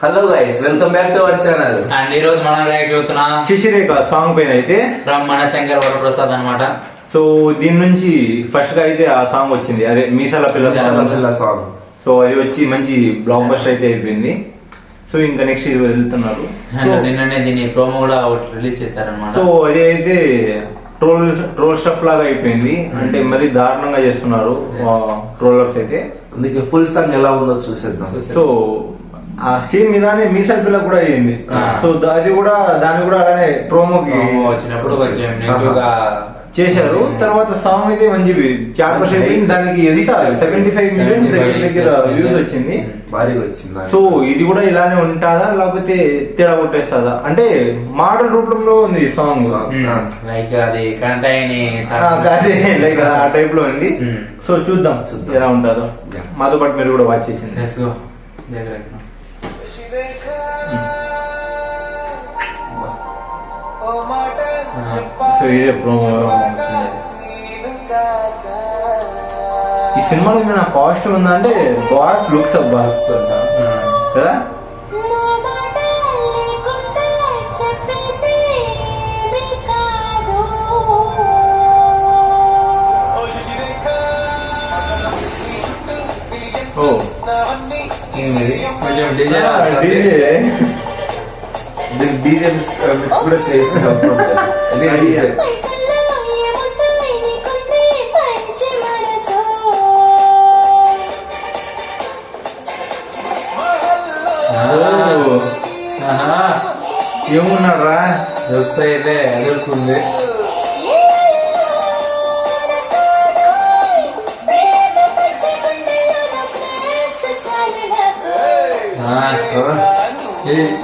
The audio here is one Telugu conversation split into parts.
Hello guys, welcome back to our channel. And ఈ రోజు మనం రియాక్ట్ అవుతున్నా శిశిరేఖ సాంగ్ పైన అయితే ఫ్రమ్ మనశంకర్ వరప్రసాద్ అన్నమాట. సో దీని నుంచి ఫస్ట్ గా అయితే ఆ సాంగ్ వచ్చింది, అదే మీసాల పిల్ల సాంగ్. సో అది వచ్చి మంచి బ్లాక్ బస్టర్ అయితే అయిపోయింది. సో ఇంకా నెక్స్ట్ ఇది వెళ్తున్నారు. అండ్ నిన్ననే దీని ప్రోమో కూడా రిలీజ్ చేశారనమాట. సో అది అయితే ట్రోల్ స్టఫ్ లాగా అయిపోయింది. అంటే మరి దారుణంగా చేస్తున్నారు ట్రోలర్స్ అయితే. అందుకే ఫుల్ సాంగ్ ఎలా ఉందో చూసేద్దాం. సో ఆ సీన్ మీదనే మీసాల పిల్ల కూడా అయ్యింది. సో అది కూడా దాన్ని కూడా అలానే ప్రోమోకి వచ్చినప్పుడు కొంచెం నెగిటివ్ గా చేశారు. తర్వాత సాంగ్ అయితే మంచివి చాలా పర్సెంట్ దానికి ఎదిగా 75 మిలియన్ దగ్గర వ్యూస్ వచ్చింది, భారీగా వచ్చింది. సో ఇది కూడా ఇలానే ఉంటుందా లేకపోతే తేడా కొట్టేస్తుందా అంటే మోడల్ రూపంలో ఉంది సాంగ్. లైక్ అది కంటైని అదే లైక్ ఆ టైప్ లో ఉంది. సో చూద్దాం ఎలా ఉంటుందో. మాతో పాటు మీరు కూడా వాచ్ చేసింది. సో ఇదే ప్రోమో. ఈ సినిమాలో ఏమైనా పాజిటివ్ ఉందా అంటే బాస్ లుక్స్ అబ్బా కదా. ఓ కొంచెం డిజే డీజే మిక్స్ కూడా చేసిన అవసరం లేదు. ఏమున్నారా లుక్స్ అయితే తెలుస్తుంది.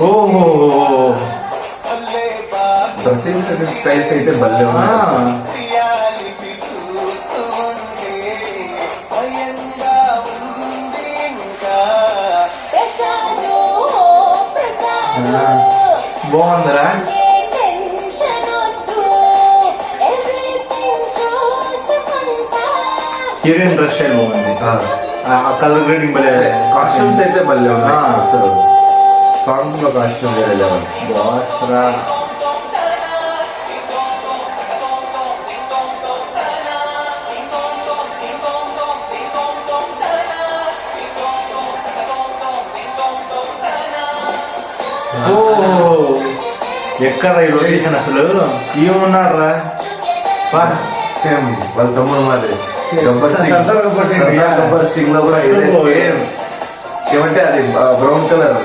ఓహో డ్రెస్సింగ్ స్టైల్స్ అయితే భలే ఉన్నాయి. బాగుందరా. హీరోయిన్ డ్రెస్ స్టైల్ బాగుంది. కలర్ గ్రేడింగ్ భలే. కాస్ట్యూమ్స్ అయితే భలే ఉన్నాయి. అసలు సాంగ్స్ లో కాస్ట్యూమ్ వేరే లెవెల్. బాస్రా ఎక్కడ ఈ లొకేషన్ అసలు ఏమన్నారా. సేమ్ వాళ్ళ తమ్ముడు మాదిరి గబ్బర్ సింగ్ లో కూడా ఏమంటే అది బ్రౌన్ కలర్,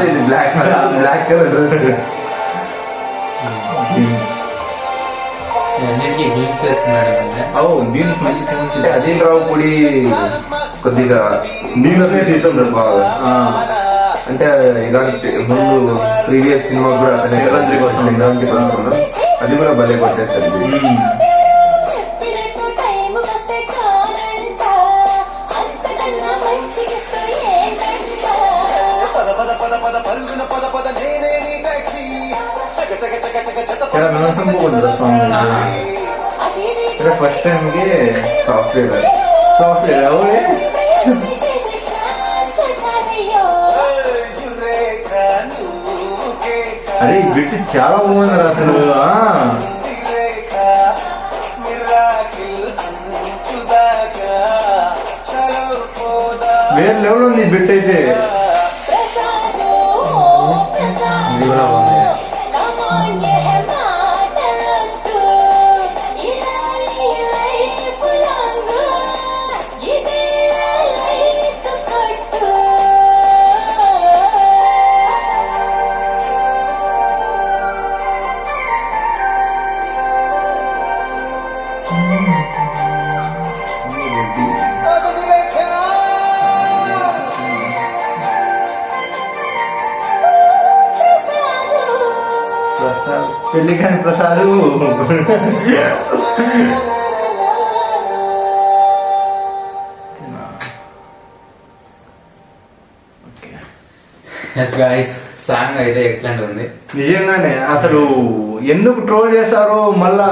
ఇది బ్లాక్ కలర్ డ్రెస్. అంటే అనిల్ రావుపూడి కొద్దిగా నీళ్ళనే తీసుకుంటారు బాగా. అంటే ఇలాంటి ముందు ప్రీవియస్ సినిమా కూడా అతను అది కూడా భలే కొట్టేస్తారు. చాలా వినసంపుకుంది సాంగ్. ఫస్ట్ టైంకి సాఫ్ట్వేర్ అవునే. అరే ఈ బిట్ చాలా బాగుంది అసలు. వేరే లెవెల్ ఉంది ఈ బిట్ అయితే. ఇది కూడా బాగుంది. పెళ్లి కాని ప్రసాదు. సాంగ్ అయితే ఎక్సలెంట్ ఉంది నిజంగానే. అసలు ఎందుకు ట్రోల్ చేస్తారో మళ్ళా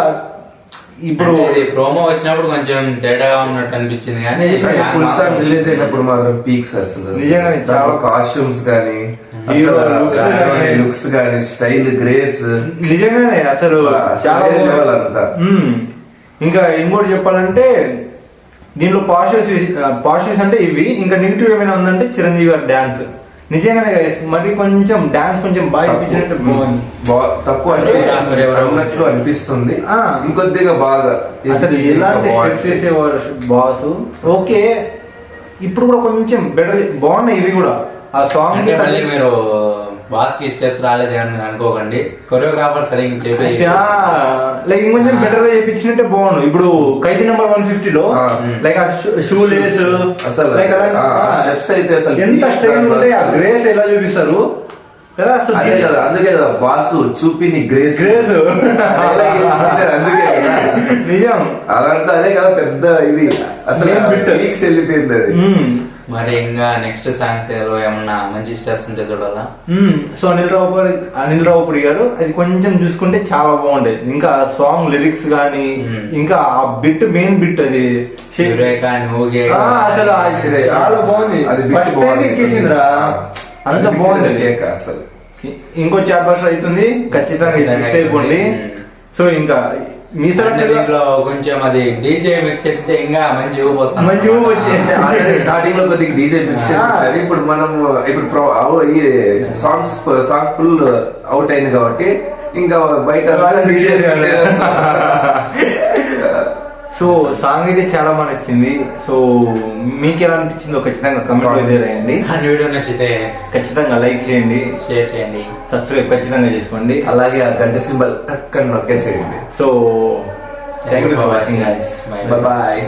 ఇప్పుడు ప్రోమో వచ్చినప్పుడు కొంచెం తేడాగా ఉన్నట్టు అనిపించింది కానీ ఫుల్ సాంగ్ రిలీజ్ అయినప్పుడు మాత్రం పీక్స్ అసలు నిజంగానే చాలా కాస్ట్యూమ్స్ కానీ Hero looks గానీ, లుక్స్ కానీ స్టైల్ గ్రేస్ నిజంగానే అసలు చాలా వేరే level అంతా. ఇంకా ఇంకోటి చెప్పాలంటే దీనిలో పాజిటివ్స్ అంటే ఇవి, ఇంకా నెగిటివ్ ఏమైనా ఉందంటే చిరంజీవి గారి డాన్స్. నిజంగానే guys, మరి కొంచెం డాన్స్ కొంచెం బాగా అనిపించినట్టు బాగుంది. తక్కువ అన్నట్లు అనిపిస్తుంది. ఆ. ఇంకొద్దిగా బాగా అసలు ఎలాంటి స్టెప్స్ వేసేవారు బాస్. ఓకే, ఇప్పుడు కూడా కొంచెం బెటర్ బాగున్నాయి ఇవి కూడా. ఆ సాంగ్ అంటే మళ్ళీ మీరు బాస్ కి స్టెప్స్ రాలేదేమని అనుకోకండి, కొరియోగ్రాఫర్ సరిగ్గా చెప్పేసి లైక్ ఇంకొంచెం బెటర్ గా చేయించినట్టే బాగుండు. ఇప్పుడు ఖైదీ నెంబర్ 150 లో లైక్ ఆ షూ లేస్ అసలు లైక్ స్టెప్స్ అయితే అసలు ఎంత స్టైల్ ఉంటే ఆ గ్రేస్ ఎలా చూపిస్తారు కదా అసలు. అదే కదా, అందుకే కదా బాసు చూపి నీ గ్రేస్ గ్రేస్ అందుకే కదా. నిజం. అదంతా అదే కదా పెద్ద ఇది అసలు Main bit. వీక్స్ వెళ్ళిపోయింది అది. మరి ఇంకా నెక్స్ట్ సాంగ్స్ ఏమన్నా మంచి స్టెప్స్ ఉంటే చూడాలా. సో అనిల్ రావుపూడి గారు అది కొంచెం చూసుకుంటే చాలా బాగుండేది. ఇంకా సాంగ్ లిరిక్స్ గానీ, ఇంకా ఆ బిట్ మెయిన్ బిట్ అది యురేకా, నువ్వుగే అసలు చాలా బాగుంది. అది అది bit ఫస్ట్ బాగుంది. ఎక్కేసిందిరా, అంత అది బాగుంది. bit కేక అసలు. ఇంకో చాప్టర్ అవుతుంది, ఖచ్చితంగా ఇది fix అయిపోండి. సో ఇంకా మీ దీంట్లో కొంచెం అది డీజే మిక్స్ చేస్తే ఇంకా మంచి ఊపు వస్తుంది. మంచి ఊపు వచ్చేసి స్టార్టింగ్ లో కొద్దిగా డీజే మిక్స్ చేసేసరి ఇప్పుడు మనం ఈ సాంగ్ ఫుల్ అవుట్ అయింది కాబట్టి ఇంకా బయట డీజే సో సాంగ్ అయితే చాలా బాగా నచ్చింది. సో మీకు ఎలా అనిపించిందో ఖచ్చితంగా కమెంట్ చేయండి. ఆ వీడియో నచ్చితే ఖచ్చితంగా లైక్ చేయండి, షేర్ చేయండి, సబ్స్క్రైబ్ ఖచ్చితంగా చేసుకోండి. అలాగే ఆ గంట సింబల్ అక్కడ నొక్కేసేయండి. So thank you for watching guys. Bye. Bye.